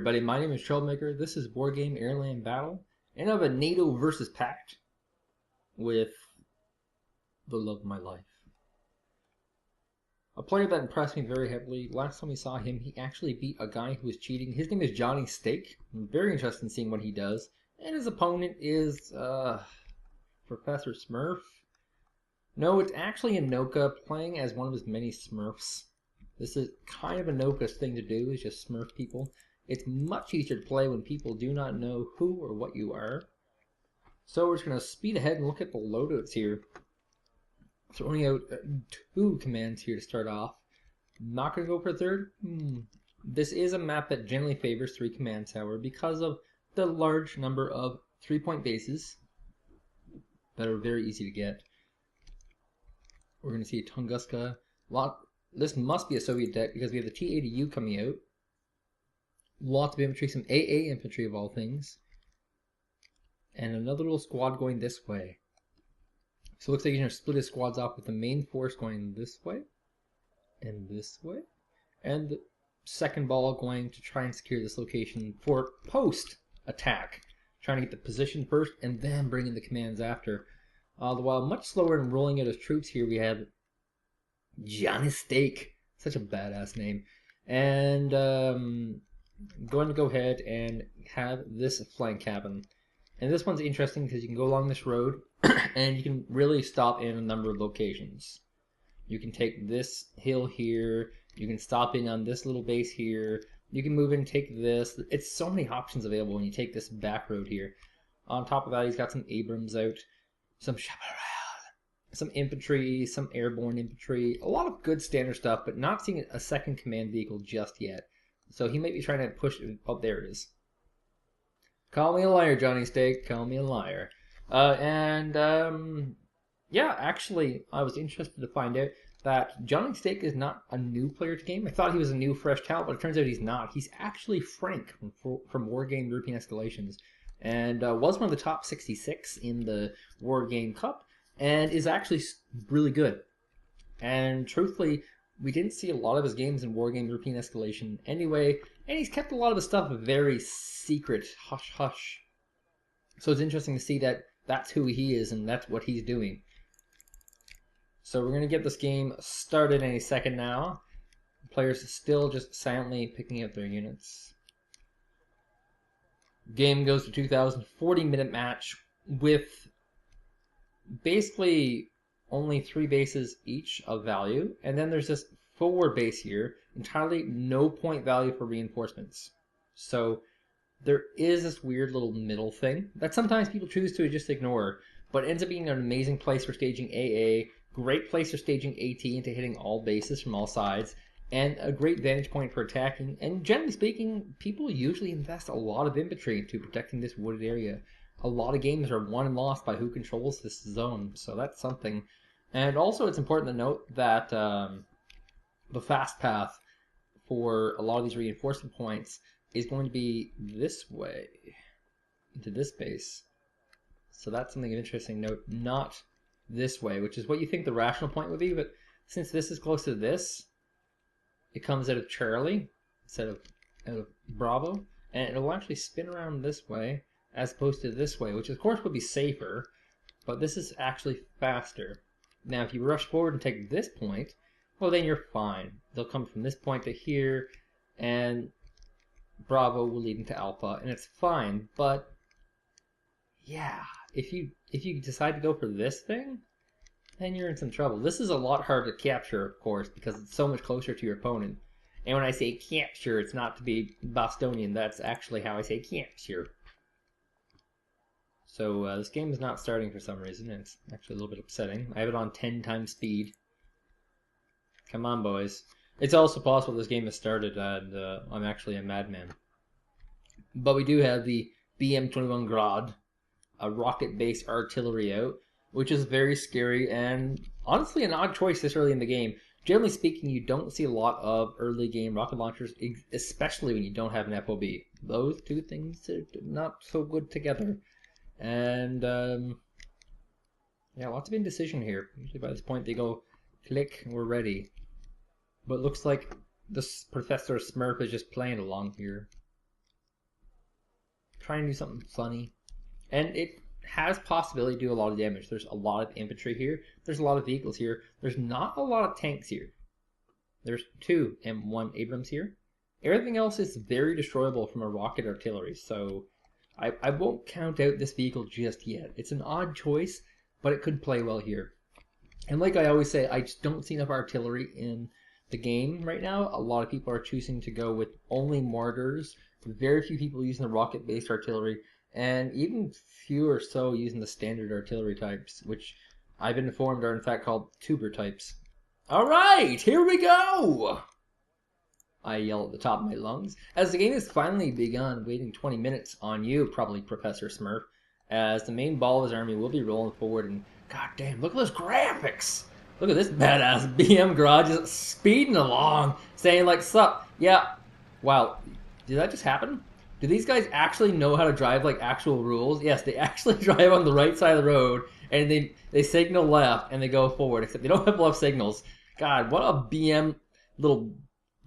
everybody, my name is Troublemaker. This is Wargame AirLand Battle, and I have a NATO versus Pact with the love of my life. A player that impressed me very heavily. Last time we saw him, he actually beat a guy who was cheating. His name is Johnny Steak. I'm very interested in seeing what he does. And his opponent is Professor Smurf. No, it's actually Enohka playing as one of his many Smurfs. This is kind of Enohka's thing to do, is just Smurf people. It's much easier to play when people do not know who or what you are. So we're just going to speed ahead and look at the loadouts here. Throwing out two commands here to start off. Not going to go for a third. This is a map that generally favors 3 commands, however, because of the large number of 3-point bases that are very easy to get. We're going to see Tunguska. This must be a Soviet deck because we have the T-80U coming out. Lots of infantry, some AA infantry of all things. And another little squad going this way. So it looks like you're going to split his squads off with the main force going this way. And this way. And the second ball going to try and secure this location for post-attack. Trying to get the position first and then bring in the commands after. While much slower in rolling out his troops here, we have Johnny Steak. Such a badass name. And going to go ahead and have this flank happen. And this one's interesting because you can go along this road and you can really stop in a number of locations. You can take this hill here. You can stop in on this little base here. You can move in and take this. It's so many options available when you take this back road here. On top of that, he's got some Abrams out. Some Chaparral, some infantry, some airborne infantry, a lot of good standard stuff, but not seeing a second command vehicle just yet. So he might be trying to push it. Oh, there it is. Call me a liar, Johnny Steak. Call me a liar. Yeah, actually, I was interested to find out that Johnny Steak is not a new player to the game. I thought he was a new, fresh talent, but it turns out he's not. He's actually Frank from Wargame European Escalations. And was one of the top 66 in the Wargame Cup, and is actually really good. And truthfully, we didn't see a lot of his games in Wargame European Escalation anyway, and he's kept a lot of his stuff very secret, hush-hush. So it's interesting to see that that's who he is, and that's what he's doing. So we're going to get this game started any second now. The players are still just silently picking up their units. Game goes to 2,040-minute match with basically only 3 bases each of value, and then there's this forward base here, entirely no point value for reinforcements. So there is this weird little middle thing that sometimes people choose to just ignore, but ends up being an amazing place for staging AA, great place for staging AT into hitting all bases from all sides, and a great vantage point for attacking. And generally speaking, people usually invest a lot of infantry into protecting this wooded area. A lot of games are won and lost by who controls this zone, so that's something. And also it's important to note that the fast path for a lot of these reinforcement points is going to be this way, into this base. So that's something of interesting note, not this way, which is what you think the rational point would be, but since this is close to this, it comes out of Charlie instead of out of Bravo, and it will actually spin around this way as opposed to this way, which of course would be safer, but this is actually faster. Now if you rush forward and take this point, well then you're fine. They'll come from this point to here, and Bravo will lead into Alpha, and it's fine, but yeah, if you decide to go for this thing, then you're in some trouble. This is a lot harder to capture, of course, because it's so much closer to your opponent. And when I say capture, it's not to be Bostonian. That's actually how I say capture. So this game is not starting for some reason. And it's actually a little bit upsetting. I have it on 10 times speed. Come on, boys. It's also possible this game has started and I'm actually a madman. But we do have the BM-21 Grad, a rocket-based artillery out, which is very scary and honestly an odd choice this early in the game. Generally speaking, you don't see a lot of early game rocket launchers, especially when you don't have an FOB. Those two things are not so good together. And yeah, lots of indecision here. Usually by this point they go, click, we're ready. But it looks like this Professor Smurf is just playing along here. trying to do something funny. And it has possibility to do a lot of damage. There's a lot of infantry here. There's a lot of vehicles here. There's not a lot of tanks here. There's 2 M1 Abrams here. Everything else is very destroyable from a rocket artillery, so I won't count out this vehicle just yet. It's an odd choice, but it could play well here. And like I always say, I just don't see enough artillery in the game right now. A lot of people are choosing to go with only mortars. Very few people using the rocket-based artillery, and even fewer so using the standard artillery types, which I've been informed are in fact called tuber types. All right, here we go! I yell at the top of my lungs, as the game has finally begun, waiting 20 minutes on you, probably Professor Smurf, as the main ball of his army will be rolling forward, and goddamn, look at those graphics! Look at this badass BM garage just speeding along, saying like, sup, yeah, wow, did that just happen? Do these guys actually know how to drive like actual rules? Yes, they actually drive on the right side of the road, and they signal left, and they go forward, except they don't have left signals. God, what a BM little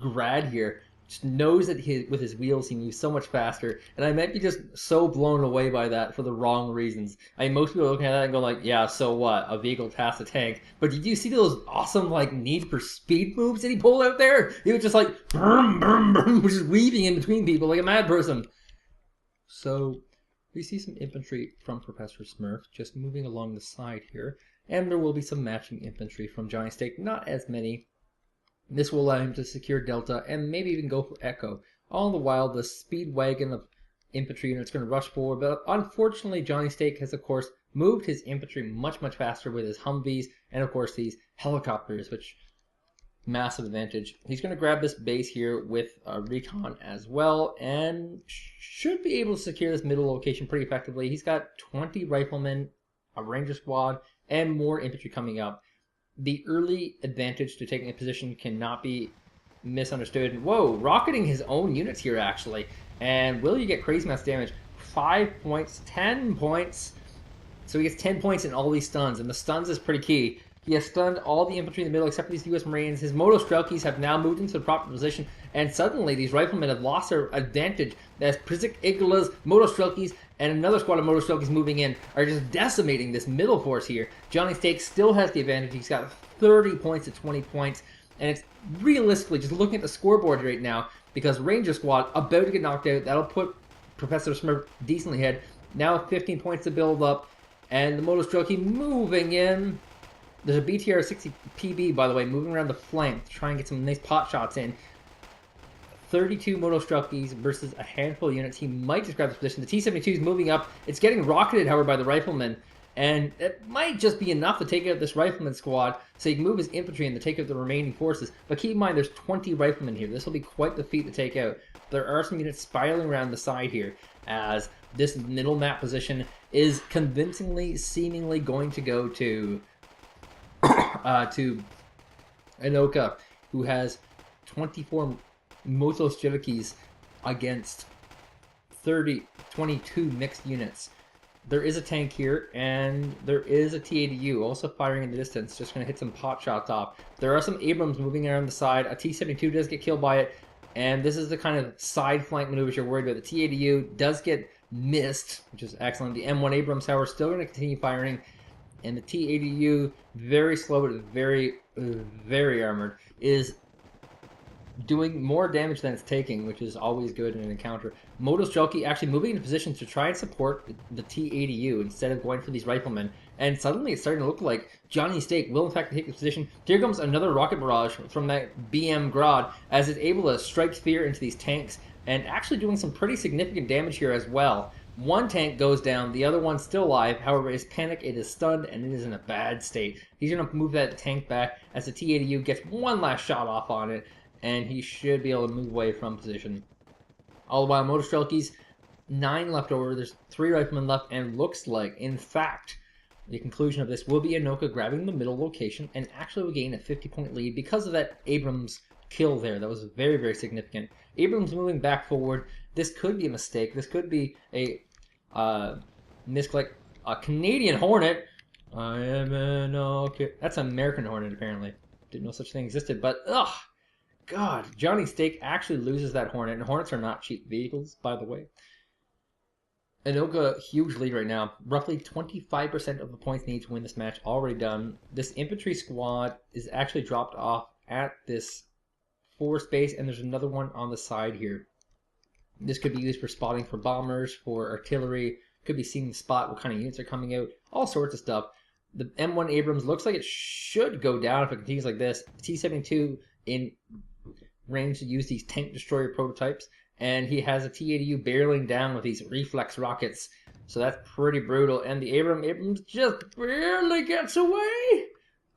grad here. Just knows that with his wheels he moves so much faster, and I might be just so blown away by that for the wrong reasons. I mean, most people are looking at that and go like, yeah, so what? A vehicle passed a tank. But did you see those awesome like Need for Speed moves that he pulled out there? He was just like brum, brum, brum, just weaving in between people like a mad person. So we see some infantry from Professor Smurf just moving along the side here, and there will be some matching infantry from Johnny Steak, not as many. This will allow him to secure Delta and maybe even go for Echo. All the while, the speed wagon of infantry units going to rush forward, but unfortunately, Johnny Steak has, of course, moved his infantry much, much faster with his Humvees and, of course, these helicopters, which massive advantage. He's going to grab this base here with recon as well, and should be able to secure this middle location pretty effectively. He's got 20 riflemen, a ranger squad, and more infantry coming up. The early advantage to taking a position cannot be misunderstood. Whoa, rocketing his own units here, actually. And will you get crazy amounts of damage? 5 points, 10 points. So he gets 10 points in all these stuns, and the stuns is pretty key. He has stunned all the infantry in the middle except for these U.S. Marines. His Moto Strelkies have now moved into the proper position, and suddenly these riflemen have lost their advantage as Prizik Igla's Moto Strelkies and another squad of Moto Strelkies moving in are just decimating this middle force here. Johnny Steak still has the advantage. He's got 30 points to 20 points, and it's realistically just looking at the scoreboard right now because Ranger Squad about to get knocked out. That'll put Professor Smurf decently ahead. Now 15 points to build up, and the Moto Strelky moving in. There's a BTR 60 PB, by the way, moving around the flank to try and get some nice pot shots in. 32 Moto Strelkies versus a handful of units. He might just grab this position. The T-72 is moving up. It's getting rocketed, however, by the riflemen. And it might just be enough to take out this rifleman squad so he can move his infantry and to take out the remaining forces. But keep in mind, there's 20 riflemen here. This will be quite the feat to take out. There are some units spiraling around the side here as this middle map position is convincingly, seemingly going to go to Enohka, who has 24 Moto Strelkies against 22 mixed units. There is a tank here, and there is a T-80U also firing in the distance, just going to hit some pot shots off. There are some Abrams moving around the side. A T-72 does get killed by it, and this is the kind of side flank maneuvers you're worried about. The T-80U does get missed, which is excellent. The M1 Abrams, however, still going to continue firing, and the T-80U, very slow but very, very armored, is doing more damage than it's taking, which is always good in an encounter. Moto Strelky actually moving into position to try and support the T-80U instead of going for these riflemen. And suddenly it's starting to look like Johnny Steak will in fact take the position. Here comes another rocket barrage from that BM Grod as it's able to strike fear into these tanks and actually doing some pretty significant damage here as well. One tank goes down, the other one's still alive. However, it's panicked, it is stunned, and it is in a bad state. He's going to move that tank back as the T-80U gets one last shot off on it, and he should be able to move away from position. All the while, Moto Strelkies, 9 left over. There's 3 riflemen left, and looks like, in fact, the conclusion of this will be Enohka grabbing the middle location and actually will gain a 50-point lead because of that Abrams kill there. That was very, very significant. Abrams moving back forward. This could be a mistake. This could be a misclick. A Canadian Hornet. I am an okay. That's an American Hornet, apparently. Didn't know such thing existed, but ugh. God, Johnny Steak actually loses that Hornet, and Hornets are not cheap vehicles, by the way. Enohka, huge lead right now. Roughly 25% of the points needed to win this match already done. This infantry squad is actually dropped off at this forest base, and there's another one on the side here. This could be used for spotting for bombers, for artillery, could be seeing the spot, what kind of units are coming out, all sorts of stuff. The M1 Abrams looks like it should go down if it continues like this. T-72 in range to use these tank destroyer prototypes, and he has a T-80U barreling down with these reflex rockets. So that's pretty brutal. And the Abrams just barely gets away.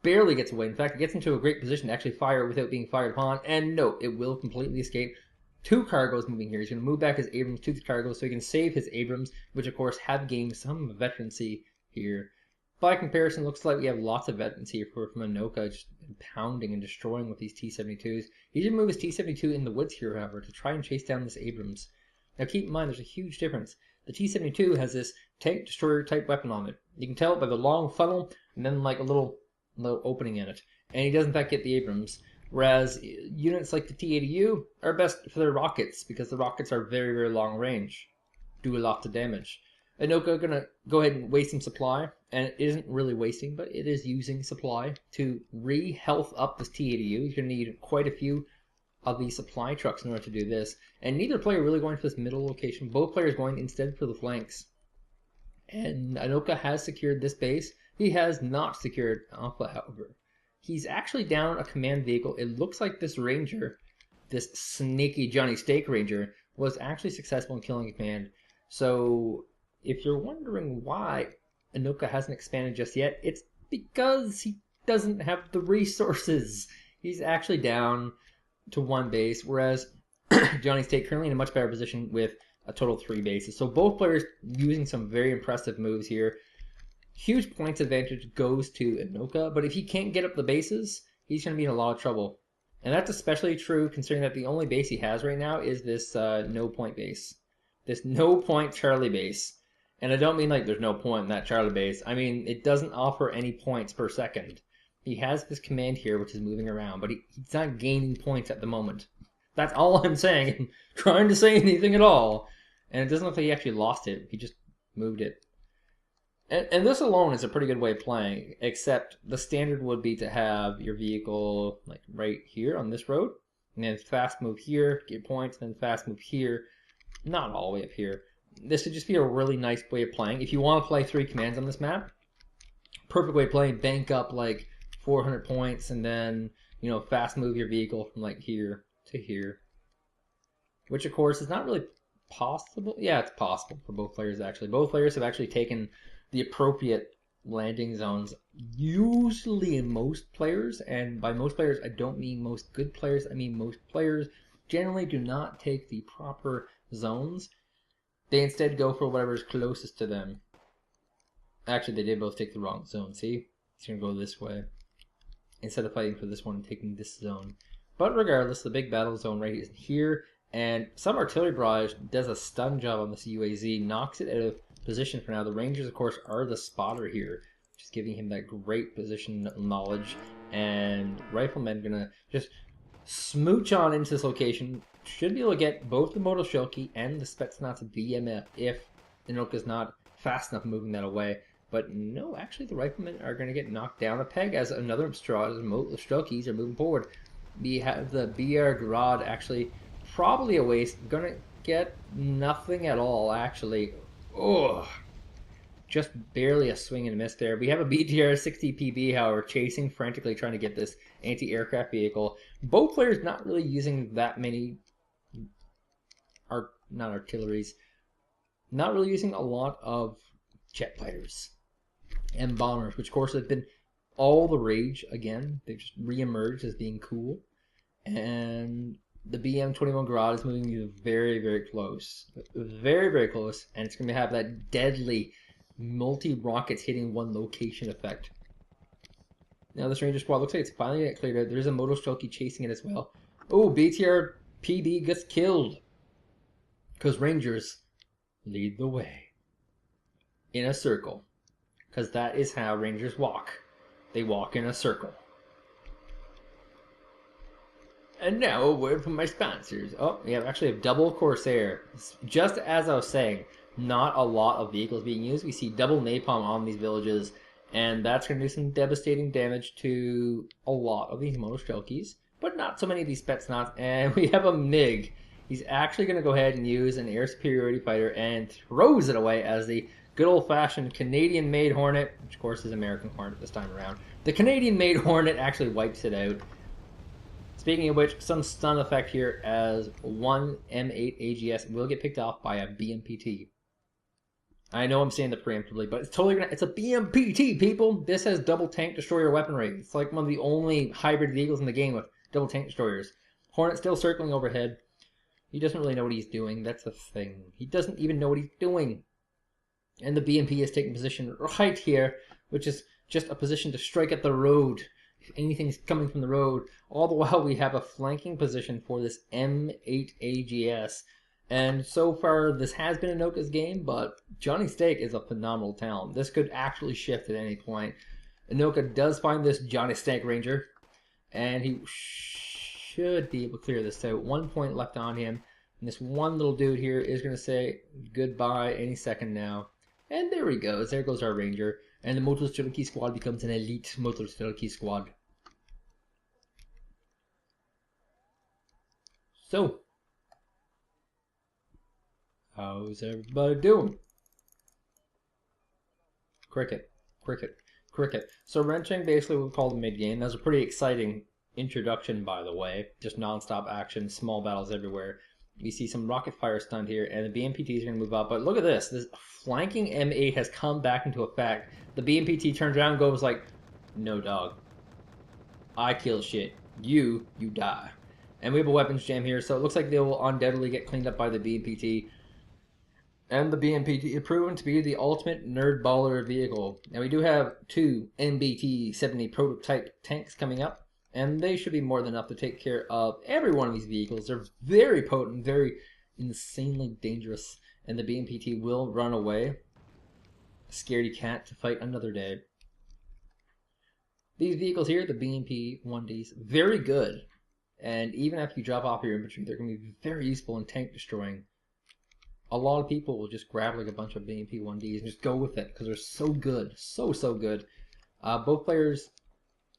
Barely gets away. In fact, it gets into a great position to actually fire without being fired upon. And no, it will completely escape. 2 cargos moving here. He's going to move back his Abrams to the cargo so he can save his Abrams, which of course have gained some veterancy here. By comparison, looks like we have lots of veterancy here from Enohka, just pounding and destroying with these T-72s. He should move his T-72 in the woods here, however, to try and chase down this Abrams. Now keep in mind, there's a huge difference. The T-72 has this tank destroyer type weapon on it. You can tell it by the long funnel and then like a little opening in it. And he does in fact get the Abrams. Whereas units like the T-80U are best for their rockets because the rockets are very, very long range. Do a lot of damage. Enohka gonna go ahead and waste some supply, and it isn't really wasting, but it is using supply to re-health up this T-80U. He's gonna need quite a few of these supply trucks in order to do this, and neither player really going for this middle location. Both players going instead for the flanks. And Enohka has secured this base. He has not secured Alpha, however. He's actually down a command vehicle. It looks like this ranger, this sneaky Johnny Steak ranger, was actually successful in killing a command. So if you're wondering why Enohka hasn't expanded just yet, it's because he doesn't have the resources. He's actually down to 1 base, whereas Johnny Steak currently in a much better position with a total of 3 bases. So both players using some very impressive moves here. Huge points advantage goes to Enohka, but if he can't get up the bases, he's going to be in a lot of trouble. And that's especially true considering that the only base he has right now is this no point base. This no point Charlie base. And I don't mean like there's no point in that Charlie base. I mean, it doesn't offer any points per second. He has this command here which is moving around, but he's not gaining points at the moment. That's all I'm saying. I'm trying to say anything at all. And it doesn't look like he actually lost it. He just moved it. And this alone is a pretty good way of playing, except the standard would be to have your vehicle like right here on this road, and then fast move here, get points, and then fast move here, not all the way up here. This would just be a really nice way of playing. If you want to play 3 commands on this map, perfect way of playing, bank up like 400 points, and then, you know, fast move your vehicle from like here to here. Which of course is not really possible. Yeah, it's possible for both players actually. Both players have actually taken the appropriate landing zones, usually in most players, and by most players I don't mean most good players, I mean most players generally do not take the proper zones. They instead go for whatever is closest to them. Actually, they did both take the wrong zone, see? He's going to go this way instead of fighting for this one and taking this zone. But regardless, the big battle zone right is here, and some artillery barrage does a stun job on this UAZ, knocks it out of position for now. The Rangers, of course, are the spotter here, just giving him that great position knowledge. And Riflemen gonna just smooch on into this location. Should be able to get both the Motoshoki and the Spetsnaz BMF if Enohka's not fast enough moving that away. But no, actually the Riflemen are going to get knocked down a peg as another Motoshoki's are moving forward. We have the BR Grad actually probably a waste. Going to get nothing at all, actually. Oh, just barely a swing and a miss there. We have a BTR 60 PB, however, chasing frantically, trying to get this anti-aircraft vehicle. Both players not really using that many, not artilleries, not really using a lot of jet fighters and bombers, which of course have been all the rage again. They've just re-emerged as being cool. And the BM-21 Grad is moving you very, very close. Very, very close. And it's going to have that deadly multi-rockets hitting one location effect. Now this Ranger squad looks like it's finally getting cleared out. There's a Motoshoki chasing it as well. Oh, BTR PB gets killed. Because Rangers lead the way. In a circle. Because that is how Rangers walk. They walk in a circle. And now a word from my sponsors. Oh, we actually have double Corsair. Just as I was saying, not a lot of vehicles being used. We see double napalm on these villages, and that's going to do some devastating damage to a lot of these Motostrelkies, but not so many of these Spetsnaz. And we have a MiG. He's actually going to go ahead and use an air superiority fighter and throws it away as the good old-fashioned Canadian-made Hornet, which of course is American Hornet this time around. The Canadian-made Hornet actually wipes it out. Speaking of which, some stun effect here as one M8 AGS will get picked off by a BMPT. I know I'm saying that preemptively, but it's totally it's a BMPT, people. This has double tank destroyer weaponry. It's like one of the only hybrid vehicles in the game with double tank destroyers. Hornet still circling overhead. He doesn't really know what he's doing. That's the thing. He doesn't even know what he's doing. And the BMP is taking position right here, which is just a position to strike at the road. If anything's coming from the road. All the while we have a flanking position for this M8 AGS. And so far, this has been Enohka's game, but Johnny Steak is a phenomenal talent. This could actually shift at any point. Enohka does find this Johnny Steak Ranger, and he should be able to clear this out. 1 point left on him, and this one little dude here is going to say goodbye any second now. And there he goes. There goes our Ranger. And the Motostrelki squad becomes an elite Motostrelki squad. So, how's everybody doing? Cricket, cricket, cricket. So wrenching basically what we call the mid-game. That's a pretty exciting introduction, by the way. Just non-stop action, small battles everywhere. We see some rocket fire stun here, and the BMPT is going to move up. But look at this. This flanking M8 has come back into effect. The BMPT turns around and goes like, no, dog. I kill shit. You die. And we have a weapons jam here, so it looks like they will undoubtedly get cleaned up by the BMPT. And the BMPT is proven to be the ultimate nerd baller vehicle. Now we do have 2 MBT-70 prototype tanks coming up. And they should be more than enough to take care of every one of these vehicles. They're very potent, very insanely dangerous. And the BMPT will run away. Scaredy cat to fight another day. These vehicles here, the BMP-1Ds, very good. And even after you drop off your infantry, they're going to be very useful in tank destroying. A lot of people will just grab like a bunch of BMP-1Ds and just go with it because they're so good. So good. Both players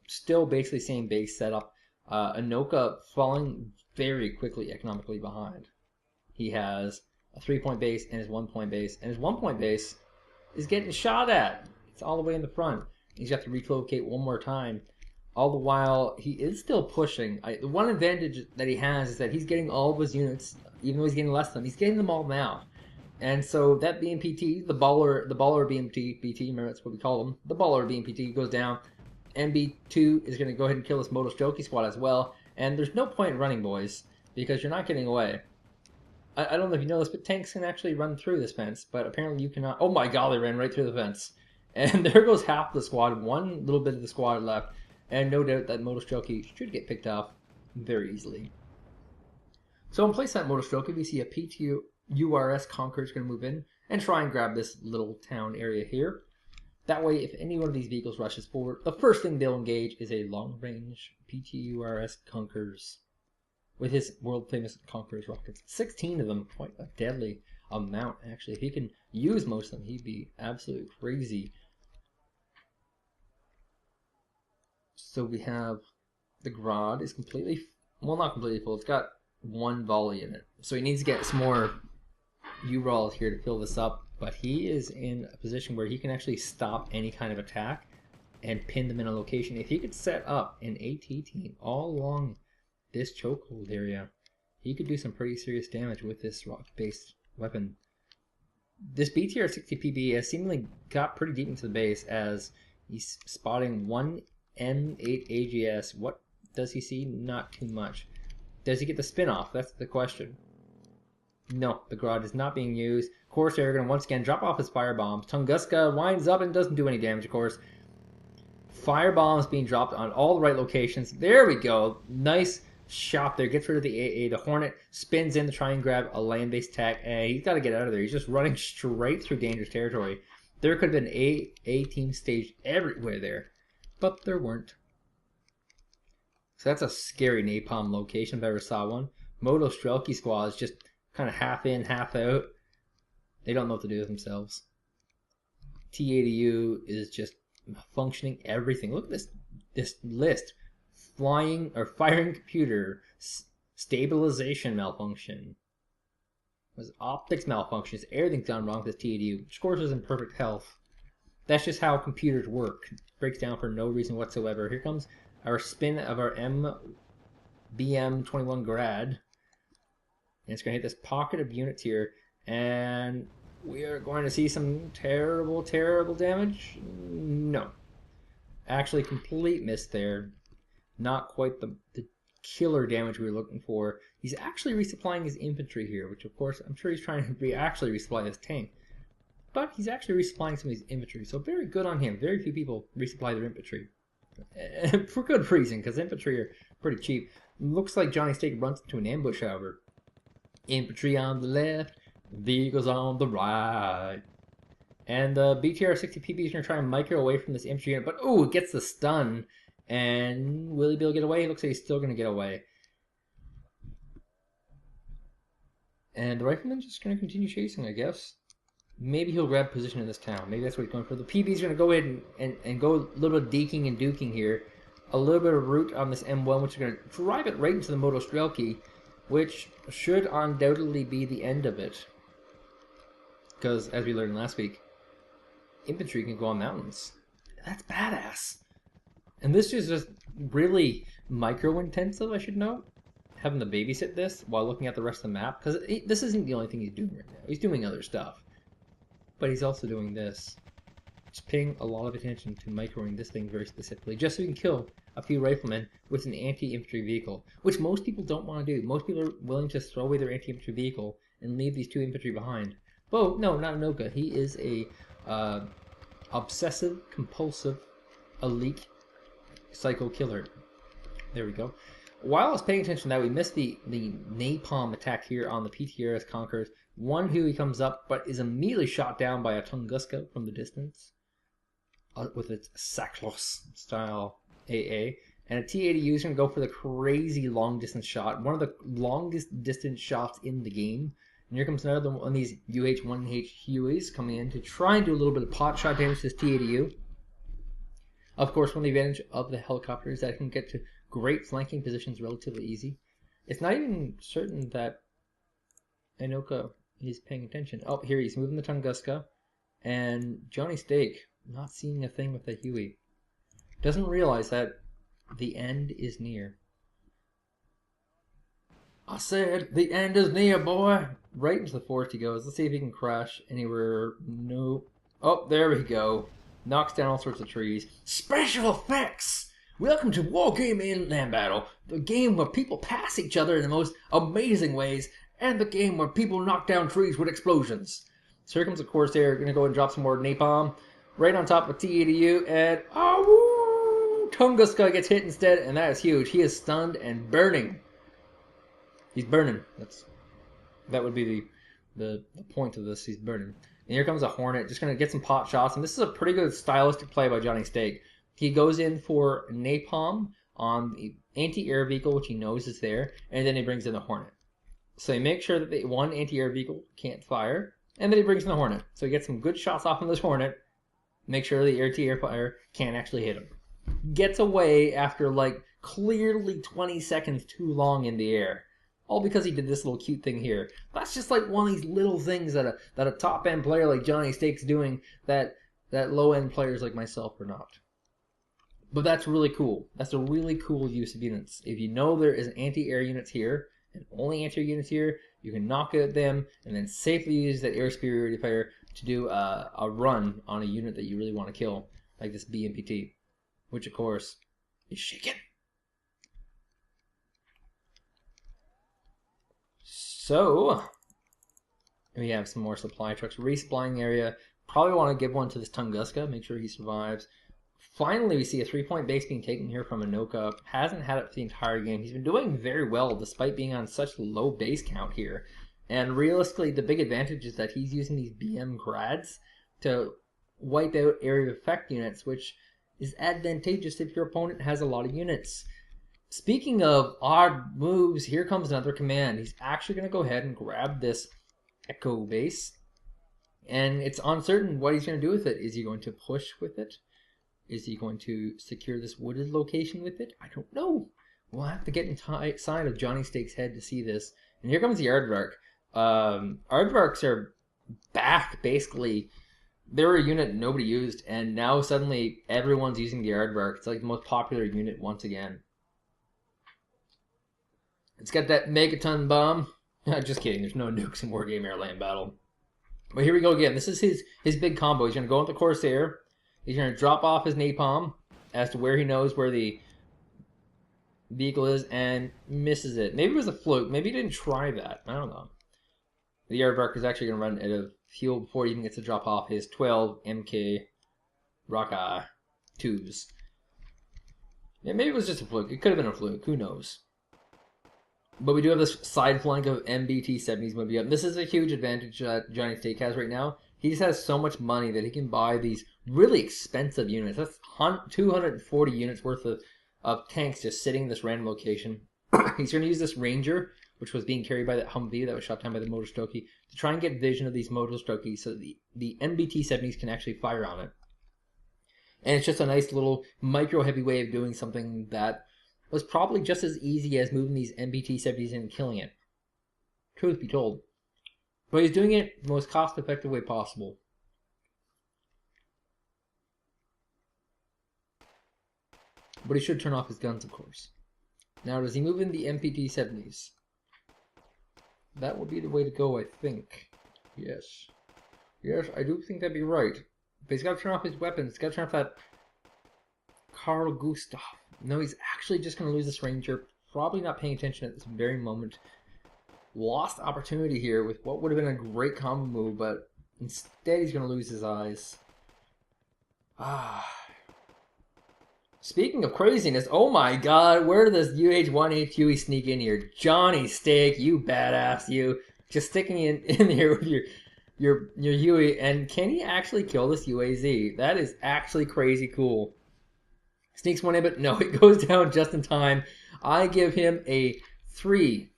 still basically same base setup. Enohka falling very quickly economically behind. He has a 3-point base and his 1-point base. And his 1-point base is getting shot at. It's all the way in the front. He's got to relocate one more time. All the while, he is still pushing. The one advantage that he has is that he's getting all of his units, even though he's getting less of them. He's getting them all now. And so that BMPT, the baller BMPT, remember that's what we call them, the baller BMPT goes down. MB2 is going to go ahead and kill this Motostrelki squad as well. And there's no point in running, boys, because you're not getting away. I don't know if you know this, but tanks can actually run through this fence, but apparently you cannot. Oh my god, they ran right through the fence. And there goes half the squad, one little bit of the squad left. And no doubt that Motostrelki should get picked off very easily. So in place of that Motostrelki, we see a PTURS Conqueror is going to move in and try and grab this little town area here. That way, if any one of these vehicles rushes forward, the first thing they'll engage is a long-range PTURS Conquerors with his world-famous Conquerors rockets. 16 of them, quite a deadly amount, actually. If he can use most of them, he'd be absolutely crazy. So we have the Grad is completely, well, not completely full. It's got 1 volley in it. So he needs to get some more U-rolls here to fill this up. But he is in a position where he can actually stop any kind of attack and pin them in a location. If he could set up an AT team all along this chokehold area, he could do some pretty serious damage with this rock-based weapon. This BTR-60PB has seemingly got pretty deep into the base as he's spotting 1 M8 AGS. What does he see? Not too much. Does he get the spin-off? That's the question. No, the Grad is not being used. Corsair are going to once again drop off his firebombs. Tunguska winds up and doesn't do any damage, of course. Firebombs being dropped on all the right locations. There we go. Nice shot there. Gets rid of the AA. The Hornet spins in to try and grab a land-based tech. And he's got to get out of there. He's just running straight through dangerous territory. There could have been a team staged everywhere there. But there weren't. So that's a scary napalm location if I ever saw one. Motostrelki squad is just kind of half in, half out. They don't know what to do with themselves. T80U is just functioning everything. Look at this list. Firing computer, stabilization malfunction, was optics malfunctions, everything's gone wrong with this T80U. Of course, is in perfect health. That's just how computers work. It breaks down for no reason whatsoever. Here comes our spin of our MBM21 grad. And it's going to hit this pocket of units here. And we are going to see some terrible, terrible damage. No. Actually, complete miss there. Not quite the killer damage we were looking for. He's actually resupplying his infantry here, which of course I'm sure he's trying to actually resupply his tank. But he's actually resupplying some of his infantry, so very good on him. Very few people resupply their infantry. For good reason, because infantry are pretty cheap. Looks like Johnny Steak runs into an ambush, however. Infantry on the left, vehicles on the right. And the BTR-60PP is going to try and micro away from this infantry unit, but ooh, it gets the stun. And will he be able to get away? It looks like he's still going to get away. And the rifleman's just going to continue chasing, I guess. Maybe he'll grab position in this town. Maybe that's what he's going for. The PB's going to go ahead and go a little bit of deking and duking here. A little bit of route on this M1, which is going to drive it right into the Moto Strelki, which should undoubtedly be the end of it. Because, as we learned last week, infantry can go on mountains. That's badass. And this is just really micro-intensive, I should note. Having to babysit this while looking at the rest of the map. Because this isn't the only thing he's doing right now. He's doing other stuff. But he's also doing this. Just paying a lot of attention to microing this thing very specifically. Just so he can kill a few riflemen with an anti-infantry vehicle. Which most people don't want to do. Most people are willing to throw away their anti-infantry vehicle and leave these two infantry behind. Oh, no, not Enohka. He is a obsessive, compulsive, elite psycho killer. There we go. While I was paying attention to that, we missed the napalm attack here on the PTRS Conquerors. One Huey comes up, but is immediately shot down by a Tunguska from the distance with its Saklos style AA. And a T80U is going to go for the crazy long distance shot, one of the longest distance shots in the game. And here comes another one of these UH-1H Hueys coming in to try and do a little bit of pot shot damage to this T80U. Of course, one of the advantage of the helicopter is that it can get to great flanking positions relatively easy. It's not even certain that Enohka is paying attention. Oh, here he's moving the Tunguska. And Johnny Steak, not seeing a thing with the Huey, doesn't realize that the end is near. I said, the end is near, boy. Right into the forest he goes. Let's see if he can crash anywhere. No. Oh, there we go. Knocks down all sorts of trees. Special effects! Welcome to Wargame AirLand Battle, the game where people pass each other in the most amazing ways, and the game where people knock down trees with explosions. So here comes the Corsair, gonna go and drop some more napalm right on top of T80U, and oh, Tunguska gets hit instead, and that is huge. He is stunned and burning. He's burning. That would be the point of this. He's burning. And here comes a Hornet, just going to get some pot shots. And this is a pretty good stylistic play by Johnny Steak. He goes in for napalm on the anti-air vehicle, which he knows is there, and then he brings in the Hornet. So he makes sure that the one anti-air vehicle can't fire, and then he brings in the Hornet. So he gets some good shots off on this Hornet, make sure the air-to-air fire can't actually hit him. Gets away after like clearly 20 seconds too long in the air. All because he did this little cute thing here. That's just like one of these little things that a top-end player like Johnny Steak's doing that low-end players like myself are not. But that's really cool. That's a really cool use of units. If you know there is anti-air units here, and only anti-air units here, you can knock out them and then safely use that air superiority fire to do a run on a unit that you really want to kill, like this BMPT, which of course is shaken. So, we have some more supply trucks. Resupplying area. Probably want to give one to this Tunguska. Make sure he survives. Finally, we see a 3-point base being taken here from Enohka. Hasn't had it for the entire game. He's been doing very well despite being on such low base count here. And realistically, the big advantage is that he's using these BM grads to wipe out area of effect units, which is advantageous if your opponent has a lot of units. Speaking of odd moves, here comes another command. He's actually going to go ahead and grab this Echo base. And it's uncertain what he's going to do with it. Is he going to push with it? Is he going to secure this wooded location with it? I don't know. We'll have to get inside of Johnny Steak's head to see this. And here comes the Aardvark. Aardvarks are back, basically. They were a unit nobody used, and now suddenly everyone's using the Aardvark. It's like the most popular unit once again. It's got that megaton bomb. Just kidding, there's no nukes in Wargame AirLand battle. But here we go again. This is his big combo. He's going to go with the Corsair. He's going to drop off his napalm as to where he knows where the vehicle is and misses it. Maybe it was a fluke. Maybe he didn't try that. I don't know. The Aardvark is actually going to run out of fuel before he even gets to drop off his 12 MK Rockeye 2s. Yeah, maybe it was just a fluke. It could have been a fluke. Who knows? But we do have this side flank of MBT-70s moving up. This is a huge advantage that Johnny Steak has right now. He just has so much money that he can buy these really expensive units. That's 240 units worth of tanks just sitting in this random location. He's going to use this Ranger, which was being carried by that Humvee that was shot down by the Motor Stokey, to try and get vision of these Motor Stokeys so that the MBT-70s can actually fire on it. And it's just a nice little micro-heavy way of doing something that was probably just as easy as moving these MBT-70s in and killing it. Truth be told. But he's doing it the most cost-effective way possible. But he should turn off his guns, of course. Now, does he move in the MBT-70s? That would be the way to go, I think. Yes. Yes, I do think that'd be right. But he's got to turn off his weapons. He's got to turn off that Carl Gustav. No, he's actually just going to lose this Ranger. Probably not paying attention at this very moment. Lost opportunity here with what would have been a great combo move, but instead he's going to lose his eyes. Speaking of craziness, oh my god, where did this UH-1H Huey sneak in here? Johnny Steak, you badass, you. Just sticking in here with your Huey, and can he actually kill this UAZ? That is actually crazy cool. Sneaks one in, but no, it goes down just in time. I give him a 3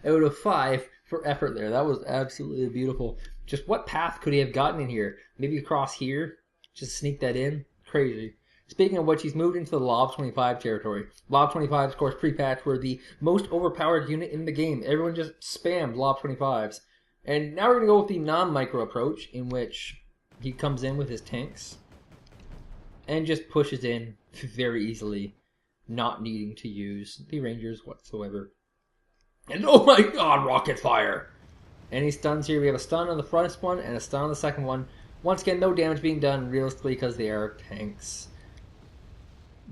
out of 5 for effort there. That was absolutely beautiful. Just what path could he have gotten in here? Maybe across here? Just sneak that in? Crazy. Speaking of which, he's moved into the Lob 25 territory. Lob 25s, of course, pre-patch were the most overpowered unit in the game. Everyone just spammed Lob 25s. And now we're going to go with the non-micro approach, in which he comes in with his tanks and just pushes in very easily, not needing to use the Rangers whatsoever. And oh my god, rocket fire! Any stuns here? We have a stun on the first one and a stun on the second one. Once again, no damage being done realistically because they are tanks.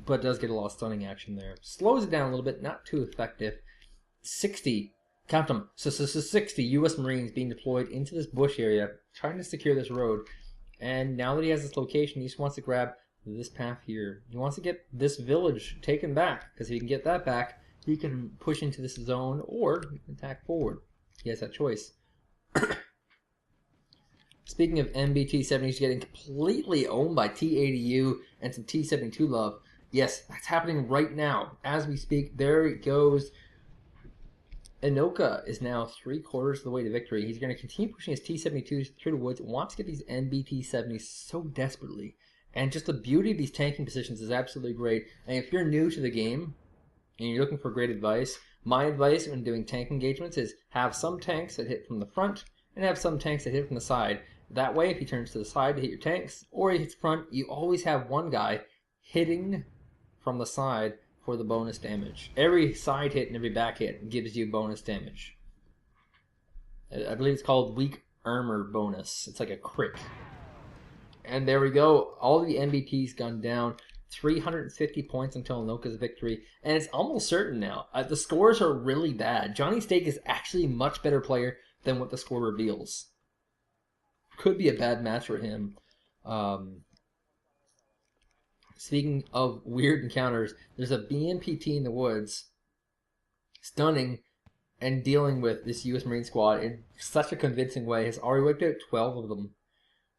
But does get a lot of stunning action there. Slows it down a little bit, not too effective. 60, count them, so 60 US Marines being deployed into this bush area, trying to secure this road. And now that he has this location, he just wants to grab this path here. He wants to get this village taken back, because if he can get that back, he can push into this zone or he can attack forward. He has that choice. Speaking of MBT-70s getting completely owned by T80U and some T72 love, yes, that's happening right now. As we speak, there it goes. Enohka is now 3/4 of the way to victory. He's going to continue pushing his T-72s through the woods, wants to get these MBT-70s so desperately. And just the beauty of these tanking positions is absolutely great. And if you're new to the game and you're looking for great advice, my advice when doing tank engagements is have some tanks that hit from the front and have some tanks that hit from the side. That way, if he turns to the side to hit your tanks, or he hits front, you always have one guy hitting from the side for the bonus damage. Every side hit and every back hit gives you bonus damage. I believe it's called weak armor bonus. It's like a crit. And there we go. All the MBTs gone down. 350 points until Enohka's victory. And it's almost certain now. The scores are really bad. Johnny Steak is actually a much better player than what the score reveals. Could be a bad match for him. Speaking of weird encounters, there's a BMPT in the woods stunning and dealing with this US Marine squad in such a convincing way. Has already wiped out 12 of them.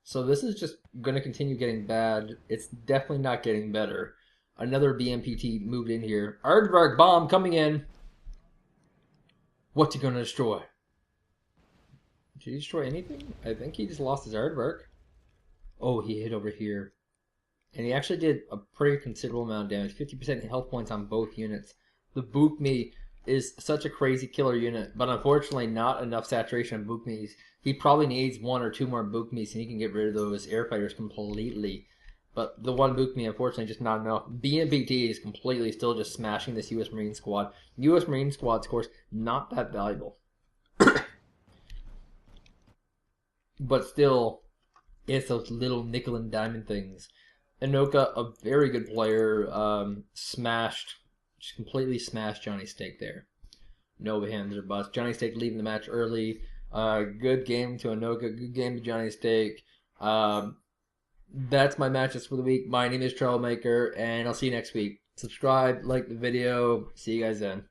So this is just going to continue getting bad. It's definitely not getting better. Another BMPT moved in here. Aardvark bomb coming in. What's he going to destroy? Did he destroy anything? I think he just lost his aardvark. Oh, he hit over here. And he actually did a pretty considerable amount of damage. 50% health points on both units. The Bookme is such a crazy killer unit, but unfortunately not enough saturation of Bookmes. He probably needs 1 or 2 more Bookmes and he can get rid of those air fighters completely. But the one Bookme, unfortunately, just not enough. BMPT is completely still just smashing this U.S. Marine squad. U.S. Marine squad, of course, not that valuable. But still, it's those little nickel and diamond things. Enohka, a very good player, just completely smashed Johnny Steak there. No hands or busts. Johnny Steak leaving the match early. Good game to Enohka. Good game to Johnny Steak. That's my matches for the week. My name is Troublemaker, and I'll see you next week. Subscribe, like the video. See you guys then.